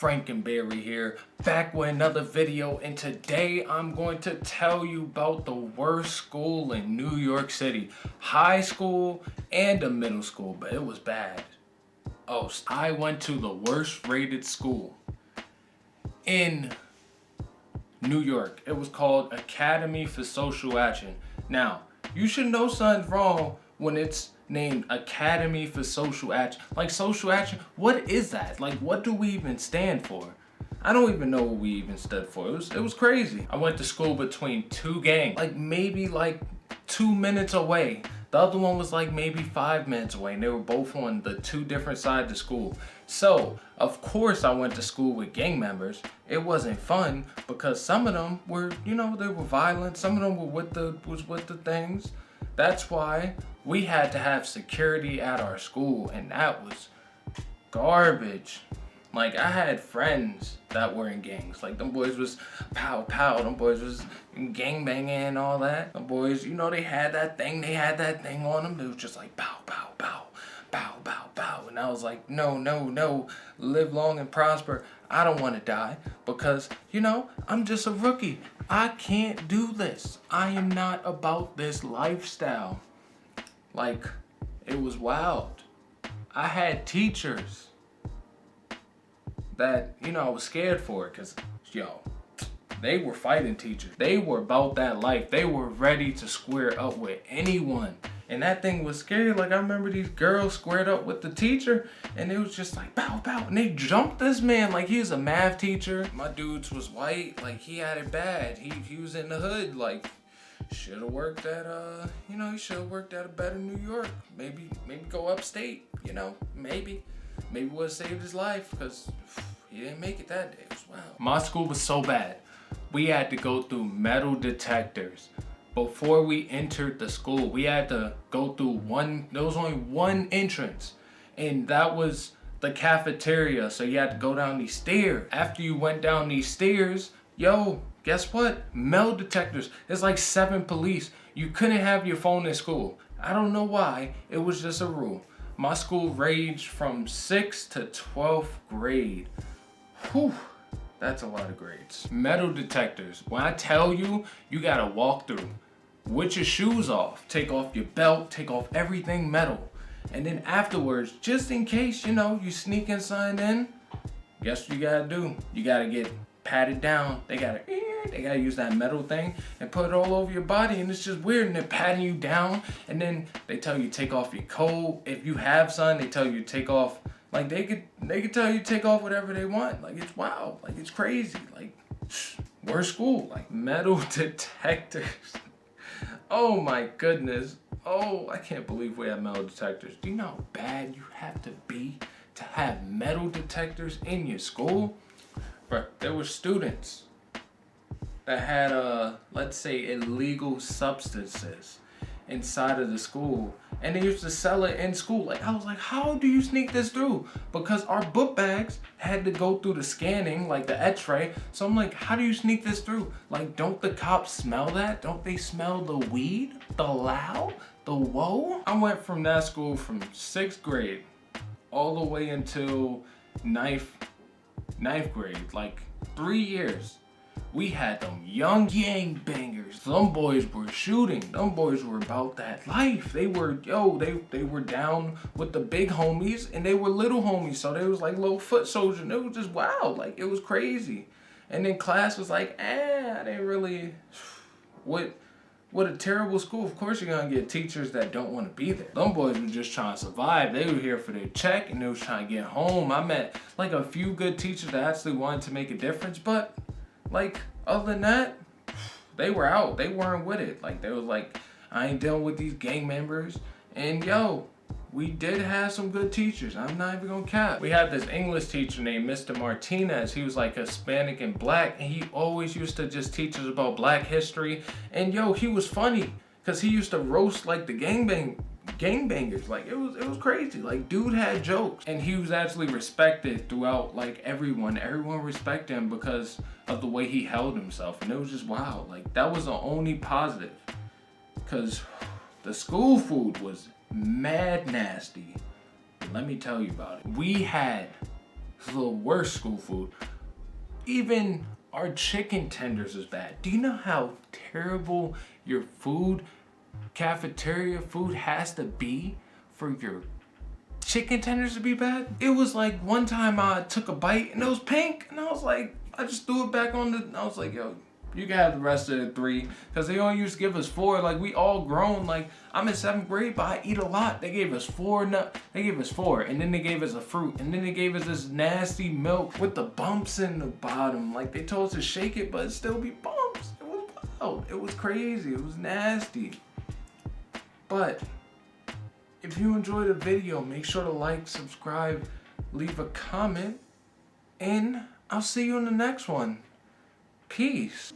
Frankenberry here, back with another video, and today I'm going to tell you about the worst school in New York City. High school and a middle school, but it was bad. Oh, I went to the worst rated school in New York. It was called Academy for Social Action. Now, you should know something's wrong when it's named Academy for Social Action. Like, social action, what is that? Like, what do we even stand for? I don't even know what we even stood for. It was crazy. I went to school between two gangs, like maybe 2 minutes away. The other one was like maybe 5 minutes away, and they were both on the two different sides of school. So, of course, I went to school with gang members. It wasn't fun because some of them were, they were violent. Some of them were with the things. That's why we had to have security at our school, and that was garbage. Like, I had friends that were in gangs. Like, them boys was pow pow. Them boys was gang banging and all that. Them boys, they had that thing. They had that thing on them. It was just like pow pow pow, pow pow pow. And I was like, no, live long and prosper. I don't want to die because, I'm just a rookie. I can't do this. I am not about this lifestyle. Like, it was wild. I had teachers that, I was scared for it because, they were fighting teachers. They were about that life. They were ready to square up with anyone. And that thing was scary. Like, I remember these girls squared up with the teacher, and it was just like, pow, pow. And they jumped this man like he was a math teacher. My dudes was white. Like, he had it bad. He was in the hood. Like, should have worked at, he should have worked at a better New York. Maybe go upstate, maybe. Maybe would have saved his life because he didn't make it that day. It was wild. My school was so bad. We had to go through metal detectors. Before we entered the school, we had to go through there was only one entrance, and that was the cafeteria. So you had to go down these stairs. After you went down these stairs, guess what? Metal detectors. There's like 7 police. You couldn't have your phone in school. I don't know why. It was just a rule. My school ranged from 6th to 12th grade. Whew. That's a lot of grades. Metal detectors. When I tell you, you gotta walk through with your shoes off, take off your belt, take off everything metal. And then afterwards, just in case, you sneak and sign in, guess what you gotta do? You gotta get patted down. They gotta use that metal thing and put it all over your body, and it's just weird. And they're patting you down, and then they tell you take off your coat. If you have sun, they tell you take off. Like, they could tell you to take off whatever they want. Like, it's wild. Like, it's crazy. Like, worst school. Like, metal detectors. Oh my goodness. Oh, I can't believe we have metal detectors. Do you know how bad you have to be to have metal detectors in your school? But there were students that had, let's say, illegal substances inside of the school, and they used to sell it in school. Like, I was like, how do you sneak this through? Because our book bags had to go through the scanning, like the x-ray. So I'm like, how do you sneak this through? Like, don't the cops smell that? Don't they smell the weed, the loud, the whoa? I went from that school from 6th grade all the way until ninth grade, like 3 years. We had them young gang bangers. Them boys were shooting. Them boys were about that life. They were, they were down with the big homies, and they were little homies. So they was like little foot soldiers. And it was just wild. Like, it was crazy. And then class was like, I didn't really, what a terrible school. Of course you're gonna get teachers that don't want to be there. Them boys were just trying to survive. They were here for their check, and they was trying to get home. I met like a few good teachers that actually wanted to make a difference, but like, other than that, they were out. They weren't with it. Like, they was like, I ain't dealing with these gang members. And we did have some good teachers. I'm not even gonna cap. We had this English teacher named Mr. Martinez. He was like Hispanic and black, and he always used to just teach us about black history. And he was funny because he used to roast like the gangbangers. Like, it was crazy. Like, dude had jokes, and he was actually respected throughout, like, everyone respected him because of the way he held himself. And it was just wild. Like, that was the only positive, because the school food was mad nasty. Let me tell you about it. We had It's a little worse school food. Even our chicken tenders is bad. Do you know how terrible your food, cafeteria food, has to be for your chicken tenders to be bad? It was like one time I took a bite and it was pink, and I was like, I just threw it back on I was like, yo, you can have the rest of the 3, because they only used to give us 4. Like, we all grown. Like, I'm in 7th grade, but I eat a lot. They gave us 4. They gave us 4, and then they gave us a fruit, and then they gave us this nasty milk with the bumps in the bottom. Like, they told us to shake it, but it still be bumps. It was wild. It was crazy. It was nasty. But if you enjoyed the video, make sure to like, subscribe, leave a comment, and I'll see you in the next one. Peace.